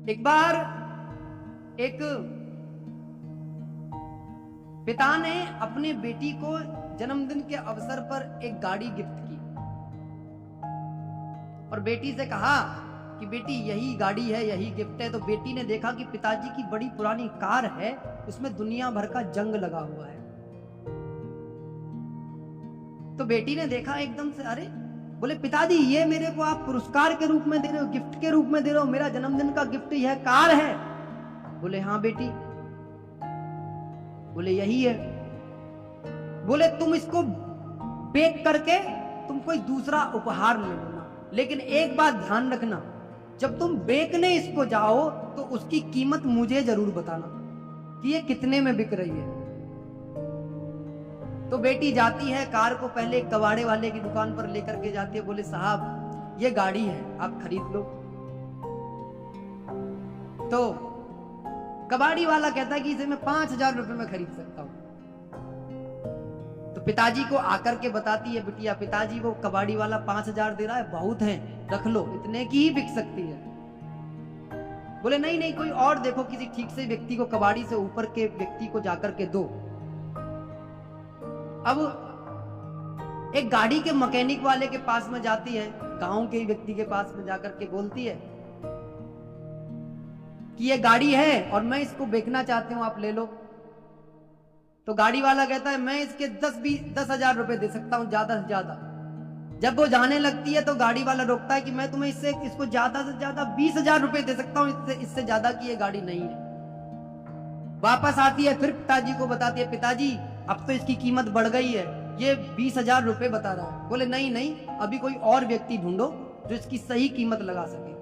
एक बार एक पिता ने अपनी बेटी को जन्मदिन के अवसर पर एक गाड़ी गिफ्ट की और बेटी से कहा कि बेटी यही गाड़ी है, यही गिफ्ट है। तो बेटी ने देखा कि पिताजी की बड़ी पुरानी कार है, उसमें दुनिया भर का जंग लगा हुआ है। तो बेटी ने देखा एकदम से, अरे, बोले पिताजी ये मेरे को आप पुरस्कार के रूप में दे रहे हो, गिफ्ट के रूप में दे रहे हो, मेरा जन्मदिन का गिफ्ट यह कार है। बोले हाँ बेटी। बोले यही है। बोले तुम इसको बेच करके तुम कोई दूसरा उपहार ले लेना, लेकिन एक बात ध्यान रखना, जब तुम बेचने इसको जाओ तो उसकी कीमत मुझे जरूर बताना कि ये कितने में बिक रही है। तो बेटी जाती है, कार को पहले कबाड़े वाले की दुकान पर लेकर के जाती है। बोले साहब ये गाड़ी है, आप खरीद लो। तो कबाड़ी वाला कहता है कि इसे मैं 5,000 रुपए में खरीद सकता हूं। तो पिताजी को आकर के बताती है बिटिया, पिताजी वो कबाड़ी वाला 5,000 दे रहा है, बहुत है, रख लो, इतने की ही बिक सकती है। बोले नहीं नहीं, कोई और देखो, किसी ठीक से व्यक्ति को, कबाड़ी से ऊपर के व्यक्ति को जाकर के दो। अब एक गाड़ी के मैकेनिक वाले के पास में जाती है, गांव के व्यक्ति के पास में जाकर के बोलती है कि ये गाड़ी है और मैं इसको बेचना चाहती हूं, आप ले लो। तो गाड़ी वाला कहता है मैं इसके 10,000 रुपए दे सकता हूं, ज्यादा से ज्यादा। जब वो जाने लगती है तो गाड़ी वाला रोकता है कि मैं तुम्हें इसको ज्यादा से ज्यादा 20,000 रुपए दे सकता हूं, इससे ज्यादा की ये गाड़ी नहीं है। वापस आती है, फिर पिताजी को बताती है, पिताजी अब तो इसकी कीमत बढ़ गई है, ये 20,000 रुपए बता रहा है। बोले नहीं नहीं, अभी कोई और व्यक्ति ढूंढो जो इसकी सही कीमत लगा सके।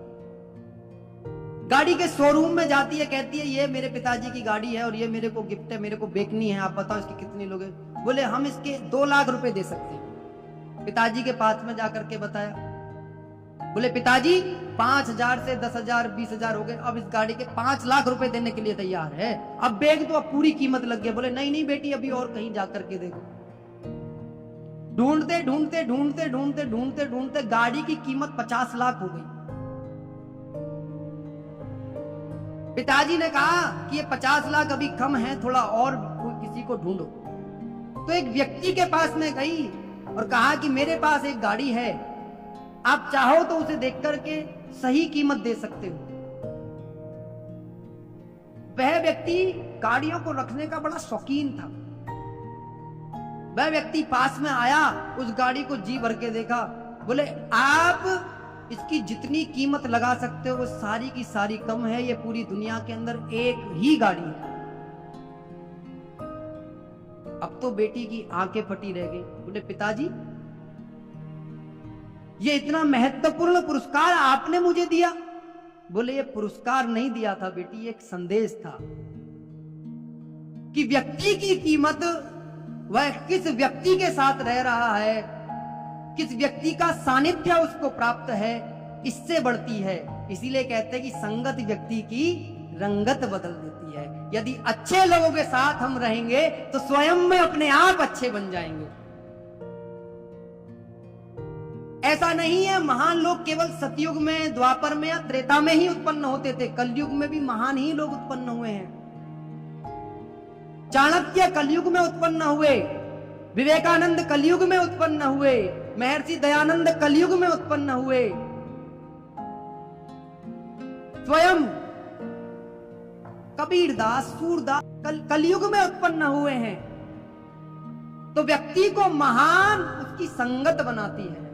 गाड़ी के शोरूम में जाती है, कहती है ये मेरे पिताजी की गाड़ी है और ये मेरे को गिफ्ट है, मेरे को बेचनी है, आप बताओ इसके कितने लोग हैं। बोले हम इसके 2 लाख रुपए दे सकते हैं। पिताजी के पास में जाकर के बताया। बोले पिताजी 5,000 से 10,000 20,000 हो गए, अब इस गाड़ी के 5 लाख रुपए देने के लिए तैयार है, अब बेच दो, अब पूरी कीमत लग गई। बोले नहीं नहीं बेटी, अभी और कहीं जाकर के देखो। ढूंढते ढूंढते ढूंढते ढूंढते ढूंढते ढूंढते गाड़ी की कीमत 50 लाख हो गई। पिताजी ने कहा कि ये 50 लाख अभी कम है, थोड़ा और किसी को ढूंढो। तो एक व्यक्ति के पास में गई और कहा कि मेरे पास एक गाड़ी है, आप चाहो तो उसे देख करके सही कीमत दे सकते हो। वह व्यक्ति गाड़ियों को रखने का बड़ा शौकीन था। वह व्यक्ति पास में आया, उस गाड़ी को जी भर के देखा। बोले आप इसकी जितनी कीमत लगा सकते हो वो सारी की सारी कम है, ये पूरी दुनिया के अंदर एक ही गाड़ी है। अब तो बेटी की आंखें फटी रह गई। बोले पिताजी ये इतना महत्वपूर्ण पुरस्कार आपने मुझे दिया। बोले ये पुरस्कार नहीं दिया था बेटी, ये एक संदेश था कि व्यक्ति की कीमत वह किस व्यक्ति के साथ रह रहा है, किस व्यक्ति का सानिध्य उसको प्राप्त है, इससे बढ़ती है। इसीलिए कहते हैं कि संगत व्यक्ति की रंगत बदल देती है। यदि अच्छे लोगों के साथ हम रहेंगे तो स्वयं में अपने आप अच्छे बन जाएंगे। ऐसा नहीं है महान लोग केवल सतयुग में, द्वापर में या त्रेता में ही उत्पन्न होते थे, कलयुग में भी महान ही लोग उत्पन्न हुए हैं। चाणक्य कलयुग में उत्पन्न हुए, विवेकानंद कलयुग में उत्पन्न हुए, महर्षि दयानंद कलयुग में उत्पन्न हुए, स्वयं कबीरदास, सूरदास कलयुग में उत्पन्न हुए हैं। तो व्यक्ति को महान उसकी संगत बनाती है।